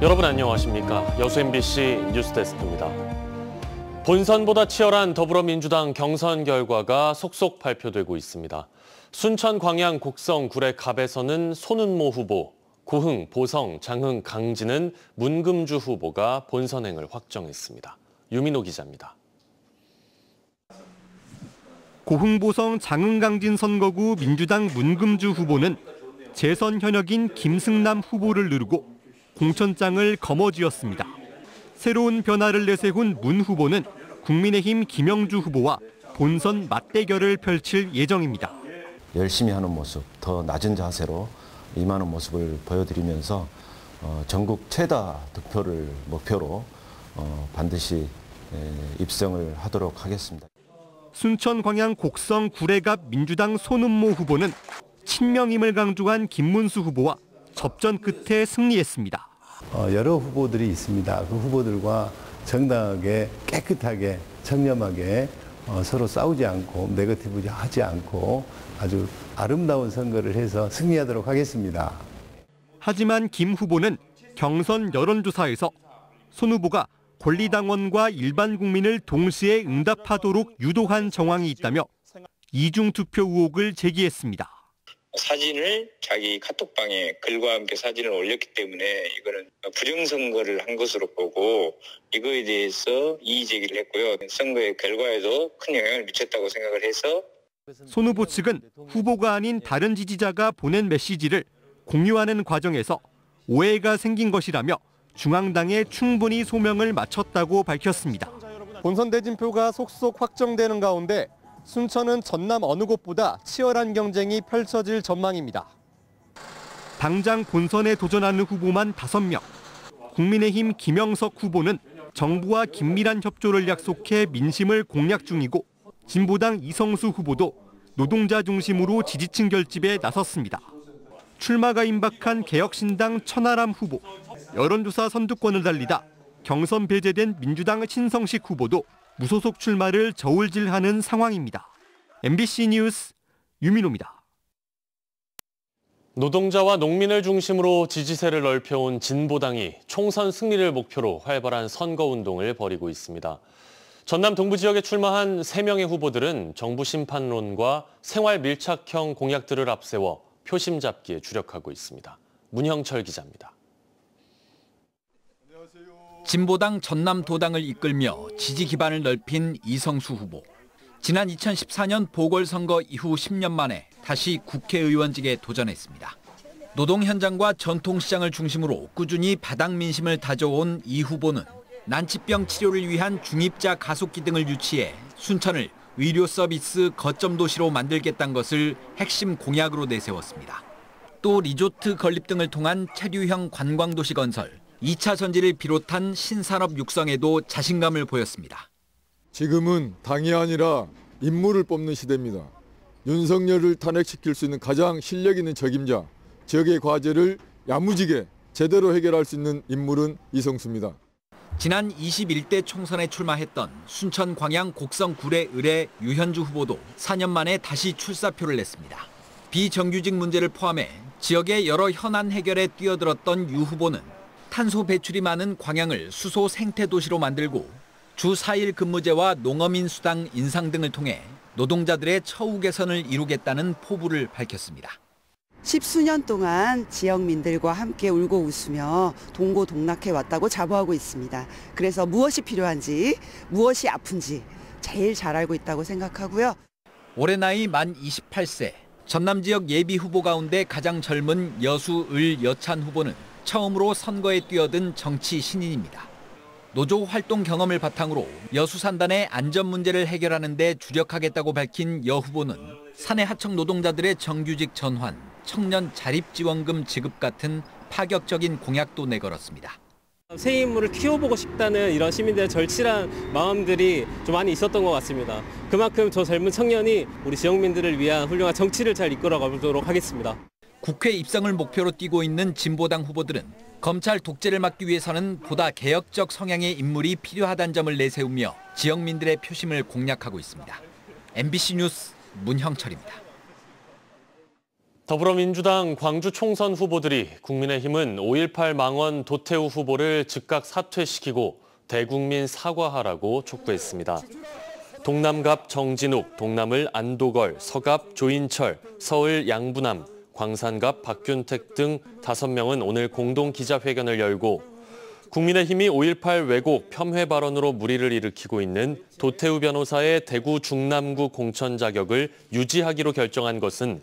여러분 안녕하십니까? 여수 MBC 뉴스데스크입니다. 본선보다 치열한 더불어민주당 경선 결과가 속속 발표되고 있습니다. 순천 광양 곡성 구례 갑에서는 손은모 후보, 고흥, 보성, 장흥, 강진은 문금주 후보가 본선행을 확정했습니다. 유민호 기자입니다. 고흥, 보성, 장흥, 강진 선거구 민주당 문금주 후보는 재선 현역인 김승남 후보를 누르고 공천장을 거머쥐었습니다. 새로운 변화를 내세운 문 후보는 국민의힘 김영주 후보와 본선 맞대결을 펼칠 예정입니다. 열심히 하는 모습, 더 낮은 자세로 임하는 모습을 보여드리면서 전국 최다 득표를 목표로 반드시 입성을 하도록 하겠습니다. 순천 광양 곡성 구례갑 민주당 손은모 후보는 친명임을 강조한 김문수 후보와 접전 끝에 승리했습니다. 여러 후보들이 있습니다. 그 후보들과 정당하게 깨끗하게 청렴하게 서로 싸우지 않고 네거티브 하지 않고 아주 아름다운 선거를 해서 승리하도록 하겠습니다. 하지만 김 후보는 경선 여론조사에서 손 후보가 권리당원과 일반 국민을 동시에 응답하도록 유도한 정황이 있다며 이중투표 의혹을 제기했습니다. 사진을 자기 카톡방에 글과 함께 사진을 올렸기 때문에 이거는 부정선거를 한 것으로 보고 이거에 대해서 이의 제기를 했고요. 선거의 결과에도 큰 영향을 미쳤다고 생각을 해서 손 후보 측은 후보가 아닌 다른 지지자가 보낸 메시지를 공유하는 과정에서 오해가 생긴 것이라며 중앙당에 충분히 소명을 마쳤다고 밝혔습니다. 본선 대진표가 속속 확정되는 가운데 순천은 전남 어느 곳보다 치열한 경쟁이 펼쳐질 전망입니다. 당장 본선에 도전하는 후보만 5명. 국민의힘 김영석 후보는 정부와 긴밀한 협조를 약속해 민심을 공략 중이고 진보당 이성수 후보도 노동자 중심으로 지지층 결집에 나섰습니다. 출마가 임박한 개혁신당 천하람 후보, 여론조사 선두권을 달리다 경선 배제된 민주당 신성식 후보도 무소속 출마를 저울질하는 상황입니다. MBC 뉴스 유민호입니다. 노동자와 농민을 중심으로 지지세를 넓혀온 진보당이 총선 승리를 목표로 활발한 선거운동을 벌이고 있습니다. 전남 동부 지역에 출마한 3명의 후보들은 정부 심판론과 생활 밀착형 공약들을 앞세워 표심 잡기에 주력하고 있습니다. 문형철 기자입니다. 진보당 전남도당을 이끌며 지지 기반을 넓힌 이성수 후보. 지난 2014년 보궐선거 이후 10년 만에 다시 국회의원직에 도전했습니다. 노동 현장과 전통시장을 중심으로 꾸준히 바닥 민심을 다져온 이 후보는 난치병 치료를 위한 중입자 가속기 등을 유치해 순천을 의료 서비스 거점 도시로 만들겠다는 것을 핵심 공약으로 내세웠습니다. 또 리조트 건립 등을 통한 체류형 관광도시 건설, 2차 전지를 비롯한 신산업 육성에도 자신감을 보였습니다. 지금은 당이 아니라 인물을 뽑는 시대입니다. 윤석열을 탄핵시킬 수 있는 가장 실력 있는 적임자, 지역의 과제를 야무지게 제대로 해결할 수 있는 인물은 이성수입니다. 지난 21대 총선에 출마했던 순천 광양 곡성 구례 을의 유현주 후보도 4년 만에 다시 출사표를 냈습니다. 비정규직 문제를 포함해 지역의 여러 현안 해결에 뛰어들었던 유 후보는 탄소 배출이 많은 광양을 수소 생태 도시로 만들고 주 4일 근무제와 농어민 수당 인상 등을 통해 노동자들의 처우 개선을 이루겠다는 포부를 밝혔습니다. 10수년 동안 지역민들과 함께 울고 웃으며 동고동락해왔다고 자부하고 있습니다. 그래서 무엇이 필요한지, 무엇이 아픈지 제일 잘 알고 있다고 생각하고요. 올해 나이 만 28세, 전남 지역 예비 후보 가운데 가장 젊은 여수 을 여찬 후보는 처음으로 선거에 뛰어든 정치 신인입니다. 노조 활동 경험을 바탕으로 여수 산단의 안전 문제를 해결하는 데 주력하겠다고 밝힌 여 후보는 사내 하청 노동자들의 정규직 전환, 청년 자립지원금 지급 같은 파격적인 공약도 내걸었습니다. 새 인물을 키워보고 싶다는 이런 시민들의 절실한 마음들이 좀 많이 있었던 것 같습니다. 그만큼 저 젊은 청년이 우리 지역민들을 위한 훌륭한 정치를 잘 이끌어가보도록 하겠습니다. 국회 입성을 목표로 뛰고 있는 진보당 후보들은 검찰 독재를 막기 위해서는 보다 개혁적 성향의 인물이 필요하다는 점을 내세우며 지역민들의 표심을 공략하고 있습니다. MBC 뉴스 문형철입니다. 더불어민주당 광주 총선 후보들이 국민의힘은 5.18 망원 도태우 후보를 즉각 사퇴시키고 대국민 사과하라고 촉구했습니다. 동남갑 정진욱, 동남을 안도걸, 서갑 조인철, 서을 양부남, 광산갑 박균택 등 5명은 오늘 공동 기자회견을 열고 국민의힘이 5.18 왜곡, 폄훼 발언으로 물의를 일으키고 있는 도태우 변호사의 대구 중남구 공천 자격을 유지하기로 결정한 것은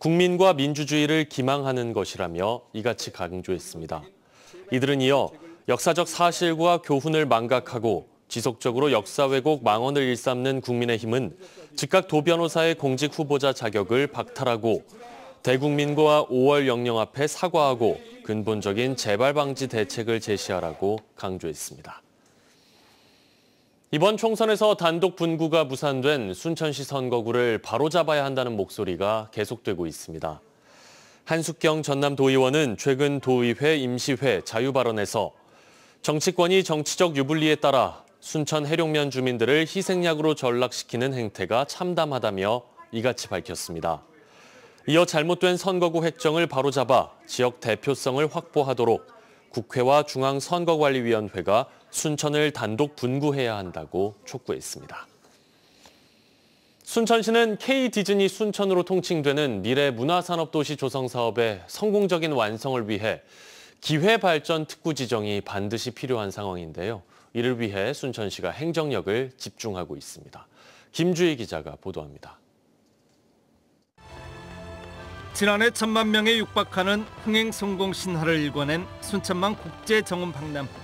국민과 민주주의를 기망하는 것이라며 이같이 강조했습니다. 이들은 이어 역사적 사실과 교훈을 망각하고 지속적으로 역사 왜곡 망언을 일삼는 국민의힘은 즉각 도 변호사의 공직 후보자 자격을 박탈하고 대국민과 5월 영령 앞에 사과하고 근본적인 재발 방지 대책을 제시하라고 강조했습니다. 이번 총선에서 단독 분구가 무산된 순천시 선거구를 바로잡아야 한다는 목소리가 계속되고 있습니다. 한숙경 전남도의원은 최근 도의회 임시회 자유발언에서 정치권이 정치적 유불리에 따라 순천 해룡면 주민들을 희생약으로 전락시키는 행태가 참담하다며 이같이 밝혔습니다. 이어 잘못된 선거구 획정을 바로잡아 지역 대표성을 확보하도록 국회와 중앙선거관리위원회가 순천을 단독 분구해야 한다고 촉구했습니다. 순천시는 K디즈니 순천으로 통칭되는 미래문화산업도시 조성 사업의 성공적인 완성을 위해 기회발전 특구 지정이 반드시 필요한 상황인데요. 이를 위해 순천시가 행정력을 집중하고 있습니다. 김주희 기자가 보도합니다. 지난해 1,000만 명에 육박하는 흥행 성공 신화를 일궈낸 순천만 국제정원 박람회.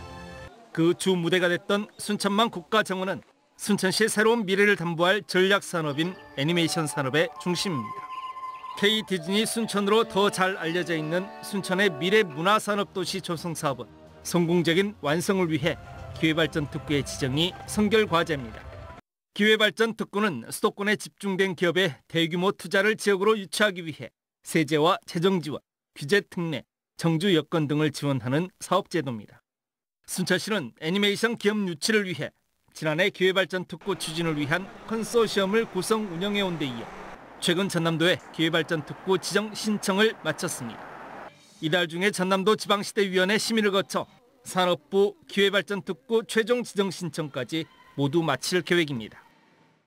그 주 무대가 됐던 순천만 국가정원은 순천시의 새로운 미래를 담보할 전략 산업인 애니메이션 산업의 중심입니다. K디즈니 순천으로 더 잘 알려져 있는 순천의 미래 문화산업도시 조성 사업은 성공적인 완성을 위해 기회발전 특구의 지정이 선결 과제입니다. 기회발전 특구는 수도권에 집중된 기업의 대규모 투자를 지역으로 유치하기 위해 세제와 재정 지원, 규제 특례, 정주 여건 등을 지원하는 사업제도입니다. 순천시는 애니메이션 기업 유치를 위해 지난해 기회발전 특구 추진을 위한 컨소시엄을 구성 운영해온 데 이어 최근 전남도에 기회발전 특구 지정 신청을 마쳤습니다. 이달 중에 전남도 지방시대위원회 심의를 거쳐 산업부 기회발전 특구 최종 지정 신청까지 모두 마칠 계획입니다.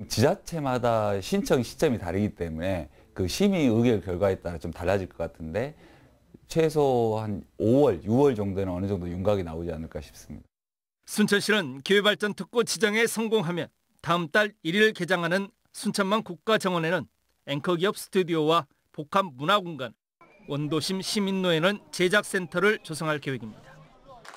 지자체마다 신청 시점이 다르기 때문에 그 심의 의결 결과에 따라 좀 달라질 것 같은데 최소 한 5월, 6월 정도는 어느 정도 윤곽이 나오지 않을까 싶습니다. 순천시는 기회발전 특구 지정에 성공하면 다음 달 1일 개장하는 순천만 국가정원에는 앵커기업 스튜디오와 복합 문화공간, 원도심 시민노회는 제작센터를 조성할 계획입니다.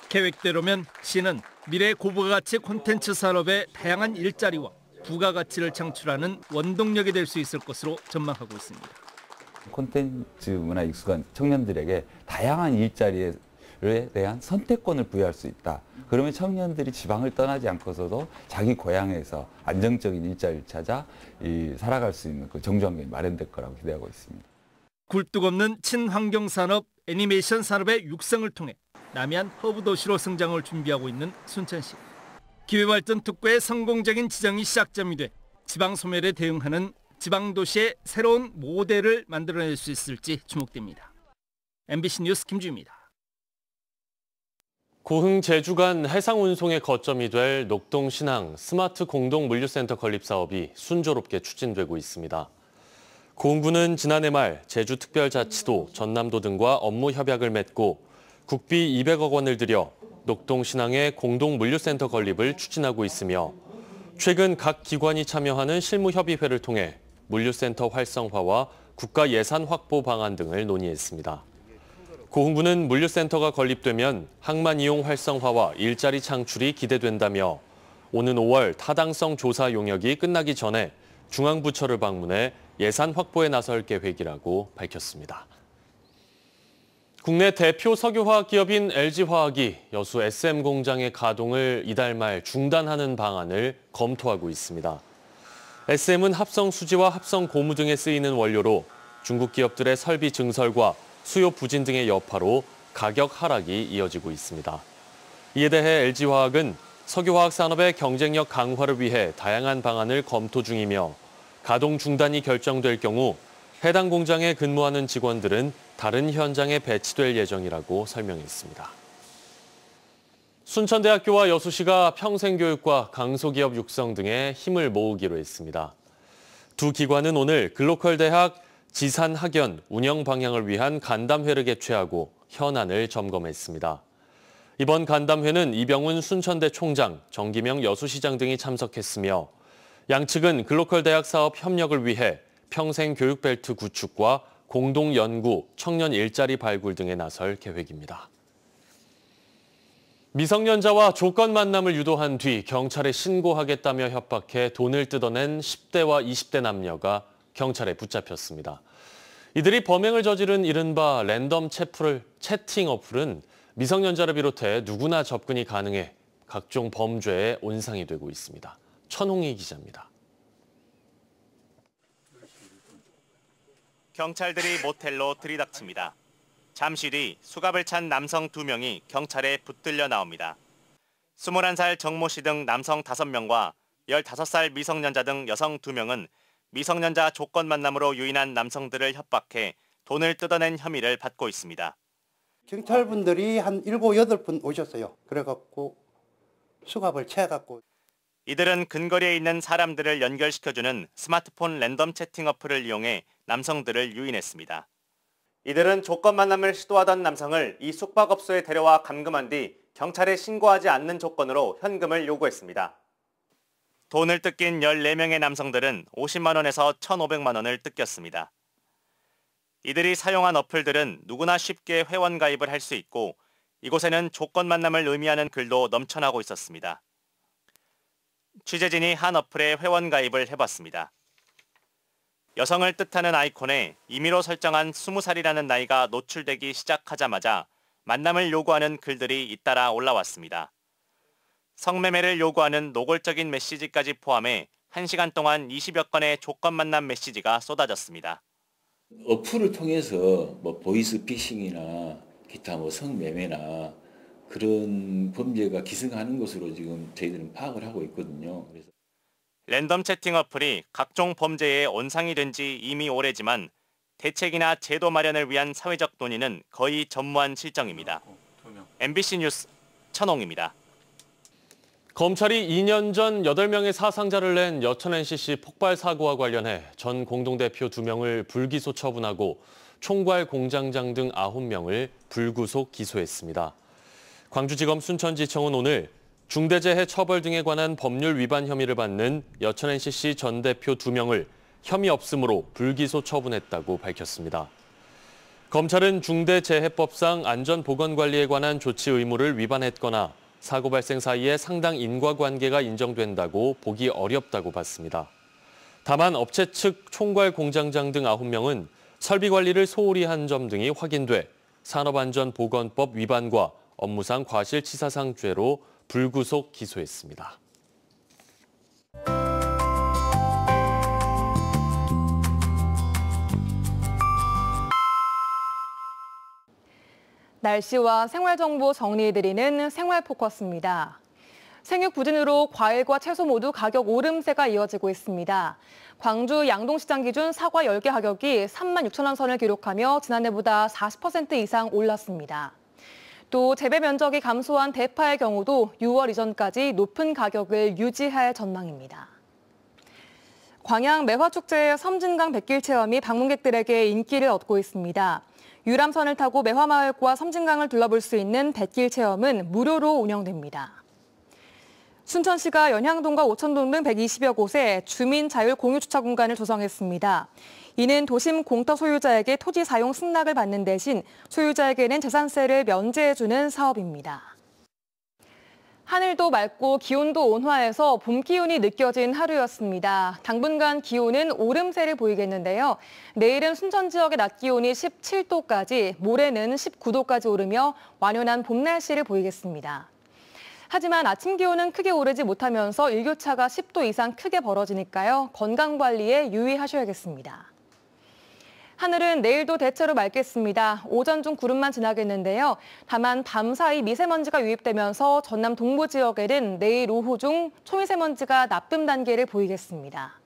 계획대로면 시는 미래 고부가가치 콘텐츠 산업의 다양한 일자리와 부가가치를 창출하는 원동력이 될 수 있을 것으로 전망하고 있습니다. 콘텐츠 문화 익숙한 청년들에게 다양한 일자리에 대한 선택권을 부여할 수 있다. 그러면 청년들이 지방을 떠나지 않고서도 자기 고향에서 안정적인 일자리를 찾아 살아갈 수 있는 그 정주환경이 마련될 거라고 기대하고 있습니다. 굴뚝 없는 친환경산업, 애니메이션 산업의 육성을 통해 남해안 허브 도시로 성장을 준비하고 있는 순천시. 기회발전 특구의 성공적인 지정이 시작점이 돼 지방 소멸에 대응하는 지방도시의 새로운 모델을 만들어낼 수 있을지 주목됩니다. MBC 뉴스 김주희입니다. 고흥 제주 간 해상 운송의 거점이 될 녹동신항 스마트 공동 물류센터 건립 사업이 순조롭게 추진되고 있습니다. 고흥군은 지난해 말 제주특별자치도, 전남도 등과 업무 협약을 맺고 국비 200억 원을 들여 녹동신항의 공동 물류센터 건립을 추진하고 있으며 최근 각 기관이 참여하는 실무협의회를 통해 물류센터 활성화와 국가 예산 확보 방안 등을 논의했습니다. 고흥군은 물류센터가 건립되면 항만 이용 활성화와 일자리 창출이 기대된다며 오는 5월 타당성 조사 용역이 끝나기 전에 중앙부처를 방문해 예산 확보에 나설 계획이라고 밝혔습니다. 국내 대표 석유화학 기업인 LG화학이 여수 SM 공장의 가동을 이달 말 중단하는 방안을 검토하고 있습니다. SM은 합성 수지와 합성 고무 등에 쓰이는 원료로 중국 기업들의 설비 증설과 수요 부진 등의 여파로 가격 하락이 이어지고 있습니다. 이에 대해 LG화학은 석유화학 산업의 경쟁력 강화를 위해 다양한 방안을 검토 중이며 가동 중단이 결정될 경우 해당 공장에 근무하는 직원들은 다른 현장에 배치될 예정이라고 설명했습니다. 순천대학교와 여수시가 평생교육과 강소기업 육성 등에 힘을 모으기로 했습니다. 두 기관은 오늘 글로컬 대학 지산학연 운영 방향을 위한 간담회를 개최하고 현안을 점검했습니다. 이번 간담회는 이병훈 순천대 총장, 정기명 여수시장 등이 참석했으며 양측은 글로컬 대학 사업 협력을 위해 평생교육벨트 구축과 공동연구, 청년 일자리 발굴 등에 나설 계획입니다. 미성년자와 조건 만남을 유도한 뒤 경찰에 신고하겠다며 협박해 돈을 뜯어낸 10대와 20대 남녀가 경찰에 붙잡혔습니다. 이들이 범행을 저지른 이른바 랜덤 채팅 어플은 미성년자를 비롯해 누구나 접근이 가능해 각종 범죄의 온상이 되고 있습니다. 천홍희 기자입니다. 경찰들이 모텔로 들이닥칩니다. 잠시 뒤 수갑을 찬 남성 2명이 경찰에 붙들려 나옵니다. 21살 정모 씨 등 남성 5명과 15살 미성년자 등 여성 2명은 미성년자 조건 만남으로 유인한 남성들을 협박해 돈을 뜯어낸 혐의를 받고 있습니다. 경찰분들이 한 7, 8분 오셨어요. 그래갖고 수갑을 채갖고. 이들은 근거리에 있는 사람들을 연결시켜주는 스마트폰 랜덤 채팅 어플을 이용해 남성들을 유인했습니다. 이들은 조건 만남을 시도하던 남성을 이 숙박업소에 데려와 감금한 뒤 경찰에 신고하지 않는 조건으로 현금을 요구했습니다. 돈을 뜯긴 14명의 남성들은 50만 원에서 1,500만 원을 뜯겼습니다. 이들이 사용한 어플들은 누구나 쉽게 회원 가입을 할 수 있고 이곳에는 조건 만남을 의미하는 글도 넘쳐나고 있었습니다. 취재진이 한 어플에 회원 가입을 해봤습니다. 여성을 뜻하는 아이콘에 임의로 설정한 20살이라는 나이가 노출되기 시작하자마자 만남을 요구하는 글들이 잇따라 올라왔습니다. 성매매를 요구하는 노골적인 메시지까지 포함해 1시간 동안 20여 건의 조건 만남 메시지가 쏟아졌습니다. 어플을 통해서 보이스 피싱이나 기타 성매매나 그런 범죄가 기승하는 것으로 지금 저희들은 파악을 하고 있거든요. 그래서 랜덤 채팅 어플이 각종 범죄의 온상이 된 지 이미 오래지만 대책이나 제도 마련을 위한 사회적 논의는 거의 전무한 실정입니다. MBC 뉴스 천홍입니다. 검찰이 2년 전 8명의 사상자를 낸 여천 NCC 폭발 사고와 관련해 전 공동대표 2명을 불기소 처분하고 총괄 공장장 등 9명을 불구속 기소했습니다. 광주지검 순천지청은 오늘 중대재해 처벌 등에 관한 법률 위반 혐의를 받는 여천 NCC 전 대표 2명을 혐의 없음으로 불기소 처분했다고 밝혔습니다. 검찰은 중대재해법상 안전보건관리에 관한 조치 의무를 위반했거나 사고 발생 사이에 상당 인과관계가 인정된다고 보기 어렵다고 봤습니다. 다만 업체 측 총괄 공장장 등 9명은 설비 관리를 소홀히 한 점 등이 확인돼 산업안전보건법 위반과 업무상 과실치사상죄로 불구속 기소했습니다. 날씨와 생활정보 정리해드리는 생활포커스입니다. 생육 부진으로 과일과 채소 모두 가격 오름세가 이어지고 있습니다. 광주 양동시장 기준 사과 10개 가격이 36,000원 선을 기록하며 지난해보다 40% 이상 올랐습니다. 또 재배 면적이 감소한 대파의 경우도 6월 이전까지 높은 가격을 유지할 전망입니다. 광양 매화축제의 섬진강 백길 체험이 방문객들에게 인기를 얻고 있습니다. 유람선을 타고 매화마을과 섬진강을 둘러볼 수 있는 백길 체험은 무료로 운영됩니다. 순천시가 연향동과 오천동 등 120여 곳에 주민 자율 공유 주차 공간을 조성했습니다. 이는 도심 공터 소유자에게 토지 사용 승낙을 받는 대신 소유자에게는 재산세를 면제해주는 사업입니다. 하늘도 맑고 기온도 온화해서 봄 기운이 느껴진 하루였습니다. 당분간 기온은 오름세를 보이겠는데요. 내일은 순천 지역의 낮 기온이 17도까지, 모레는 19도까지 오르며 완연한 봄 날씨를 보이겠습니다. 하지만 아침 기온은 크게 오르지 못하면서 일교차가 10도 이상 크게 벌어지니까요. 건강관리에 유의하셔야겠습니다. 하늘은 내일도 대체로 맑겠습니다. 오전 중 구름만 지나겠는데요. 다만 밤 사이 미세먼지가 유입되면서 전남 동부 지역에는 내일 오후 중 초미세먼지가 나쁨 단계를 보이겠습니다.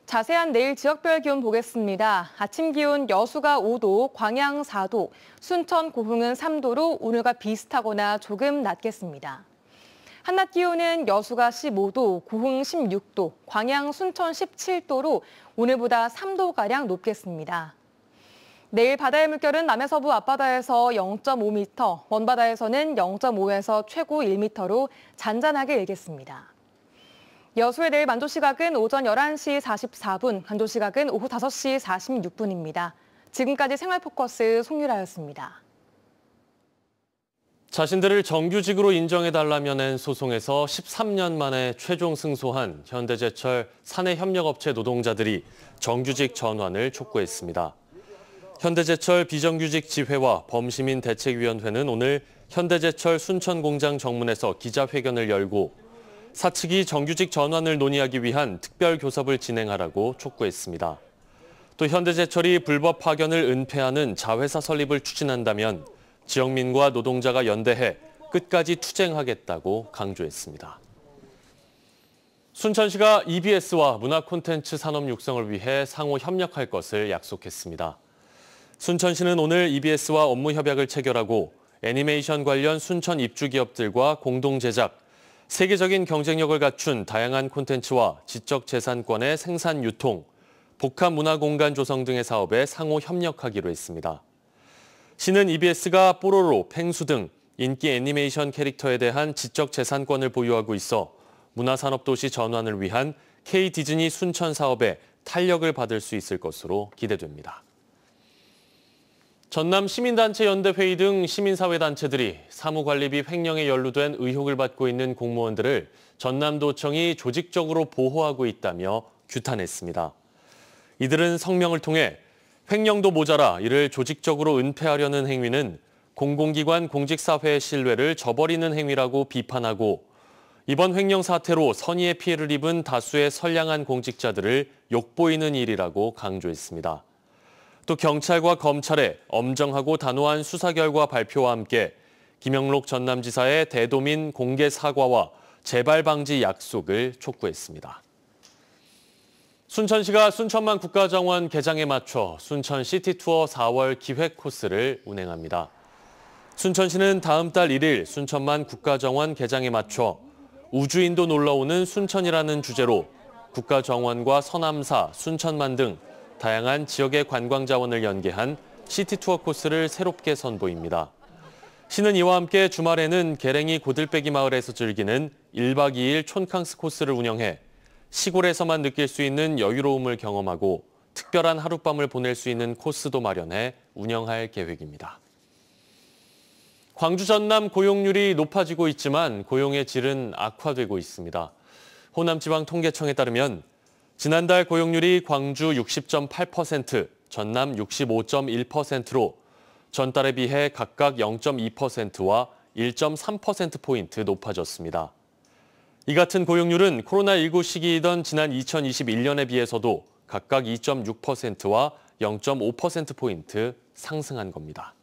자세한 내일 지역별 기온 보겠습니다. 아침 기온 여수가 5도, 광양 4도, 순천, 고흥은 3도로 오늘과 비슷하거나 조금 낮겠습니다. 한낮 기온은 여수가 15도, 고흥 16도, 광양, 순천 17도로 오늘보다 3도가량 높겠습니다. 내일 바다의 물결은 남해서부 앞바다에서 0.5m, 먼바다에서는 0.5에서 최고 1m로 잔잔하게 일겠습니다. 여수의 내일 만조 시각은 오전 11시 44분, 간조 시각은 오후 5시 46분입니다. 지금까지 생활포커스 송유라였습니다. 자신들을 정규직으로 인정해달라며 낸 소송에서 13년 만에 최종 승소한 현대제철 사내협력업체 노동자들이 정규직 전환을 촉구했습니다. 현대제철 비정규직 지회와 범시민대책위원회는 오늘 현대제철 순천공장 정문에서 기자회견을 열고 사측이 정규직 전환을 논의하기 위한 특별교섭을 진행하라고 촉구했습니다. 또 현대제철이 불법 파견을 은폐하는 자회사 설립을 추진한다면 지역민과 노동자가 연대해 끝까지 투쟁하겠다고 강조했습니다. 순천시가 EBS와 문화 콘텐츠 산업 육성을 위해 상호 협력할 것을 약속했습니다. 순천시는 오늘 EBS와 업무 협약을 체결하고 애니메이션 관련 순천 입주 기업들과 공동 제작, 세계적인 경쟁력을 갖춘 다양한 콘텐츠와 지적재산권의 생산 유통, 복합 문화 공간 조성 등의 사업에 상호 협력하기로 했습니다. 시는 EBS가 뽀로로, 펭수 등 인기 애니메이션 캐릭터에 대한 지적재산권을 보유하고 있어 문화산업도시 전환을 위한 K-디즈니 순천 사업에 탄력을 받을 수 있을 것으로 기대됩니다. 전남 시민단체 연대회의 등 시민사회단체들이 사무관리비 횡령에 연루된 의혹을 받고 있는 공무원들을 전남도청이 조직적으로 보호하고 있다며 규탄했습니다. 이들은 성명을 통해 횡령도 모자라 이를 조직적으로 은폐하려는 행위는 공공기관 공직사회의 신뢰를 저버리는 행위라고 비판하고 이번 횡령 사태로 선의의 피해를 입은 다수의 선량한 공직자들을 욕보이는 일이라고 강조했습니다. 또 경찰과 검찰의 엄정하고 단호한 수사 결과 발표와 함께 김영록 전남지사의 대도민 공개 사과와 재발 방지 약속을 촉구했습니다. 순천시가 순천만 국가정원 개장에 맞춰 순천 시티투어 4월 기획 코스를 운행합니다. 순천시는 다음 달 1일 순천만 국가정원 개장에 맞춰 우주인도 놀러오는 순천이라는 주제로 국가정원과 서남사, 순천만 등 다양한 지역의 관광 자원을 연계한 시티투어 코스를 새롭게 선보입니다. 시는 이와 함께 주말에는 계랭이 고들빼기 마을에서 즐기는 1박 2일 촌캉스 코스를 운영해 시골에서만 느낄 수 있는 여유로움을 경험하고 특별한 하룻밤을 보낼 수 있는 코스도 마련해 운영할 계획입니다. 광주 전남 고용률이 높아지고 있지만 고용의 질은 악화되고 있습니다. 호남지방통계청에 따르면 지난달 고용률이 광주 60.8%, 전남 65.1%로 전달에 비해 각각 0.2%와 1.3%포인트 높아졌습니다. 이 같은 고용률은 코로나19 시기이던 지난 2021년에 비해서도 각각 2.6%와 0.5%포인트 상승한 겁니다.